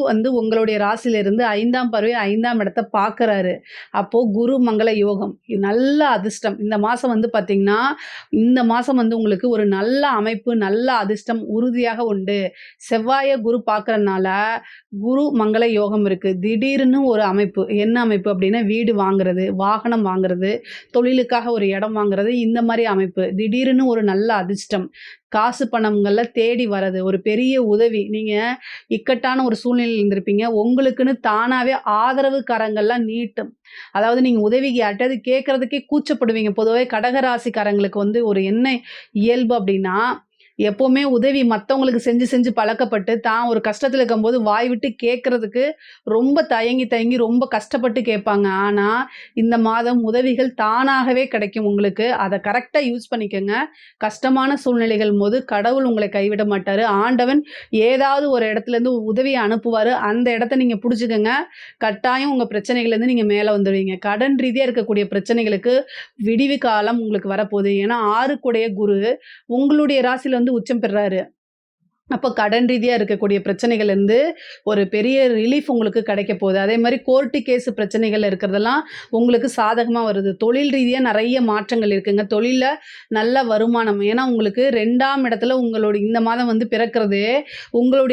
வந்து உங்களுடைய ராசியிலிருந்து 5ஆம் பார்வை 5ஆம் இடத்த பார்க்குறாரு. அப்போ குரு மங்கள யோகம். இது நல்ல அதிர்ஷ்டம். இந்த மாசம் வந்து பார்த்தீங்கன்னா, இந்த மாசம் வந்து உங்களுக்கு ஒரு நல்ல அமைப்பு, நல்ல அதிர்ஷ்டம் உறுதியாக உண்டு. செவ்வாய குரு பார்க்கறனால, குரு மங்கள யோகம் இருக்கு. திடீர்னு ஒரு அமைப்பு. என்ன அமைப்பு அப்டின்னா, வீடு வாங்குறது, வாகனம் வாங்குறது, தொழிலுக்காக ஒரு இடம் வாங்குறது, இந்த மாரி அமைப்பு. திடீர்னு ஒரு நல்ல அதிர்ஷ்டம். காசு பணம்கள்ல தேடி வரது. ஒரு பெரிய உதவி. நீங்க இக்கட்டான ஒரு சூழ்நிலையில இருந்திருப்பீங்க. உங்களுக்குன்னு தானாவே ஆதரவு கரங்கள்லாம் நீட்டும். அதாவது நீங்க உதவிக்கு யார்ட்டயாவது கேட்கறதுக்கே கூச்சப்படுவீங்க. பொதுவாவே கடக ராசிக்காரங்களுக்கு வந்து ஒரு என்ன இயல்பு அப்டின்னா, எப்பவுமே உதவி மத்தவங்களுக்கு செஞ்சு செஞ்சு பழக்கப்பட்டு, தான் ஒரு கஷ்டத்துல இருக்கும்போது வாய் விட்டு கேட்கறதுக்கு ரொம்ப தயங்கி தயங்கி ரொம்ப கஷ்டப்பட்டு கேட்பாங்க. ஆனா, இந்த மாதம் உதவிகள் தானாகவே கிடைக்கும் உங்களுக்கு. அத கரெக்ட்டா யூஸ் பண்ணிக்கங்க. கஷ்டமான சூழ்நிலைகள்ம்போது கடவுள் உங்கள கைவிட மாட்டாரு. ஆண்டவன் ஏதாவது ஒரு இடத்துலேருந்து உதவிய அனுப்புவாரு. அந்த இடத்த நீங்க புடிச்சுக்கங்க. கட்டாயம் உங்க பிரச்சனைகள்லேருந்து நீங்க மேல வந்துருவீங்க. கடன் ரீதியா இருக்கக்கூடிய பிரச்சனைகளுக்கு விடிவு காலம் உங்களுக்கு வரப்போது. ஏன்னா 6க்குடைய குரு உங்களுடைய ராசியில வந்து உச்சம் பெறுறாரு. அப்ப கடன் ரீதியா இருக்கக்கூடிய பிரச்சனைகள்லேருந்து ஒரு பெரிய ரிலீஃப் உங்களுக்கு கிடைக்க போகுது. அதேமாரி கோர்ட்டு கேஸ் பிரச்சனைகள் இருக்கிறதெல்லாம் உங்களுக்கு சாதகமா வருது. தொழில் ரீதியா நெறைய மாற்றங்கள் இருக்குங்க. தொழில்ல நல்ல வருமானம். ஏன்னா உங்களுக்கு 2ஆம் இடத்துல உங்களுடைய இந்த மாதம் வந்து பிறக்கிறது உங்களுடைய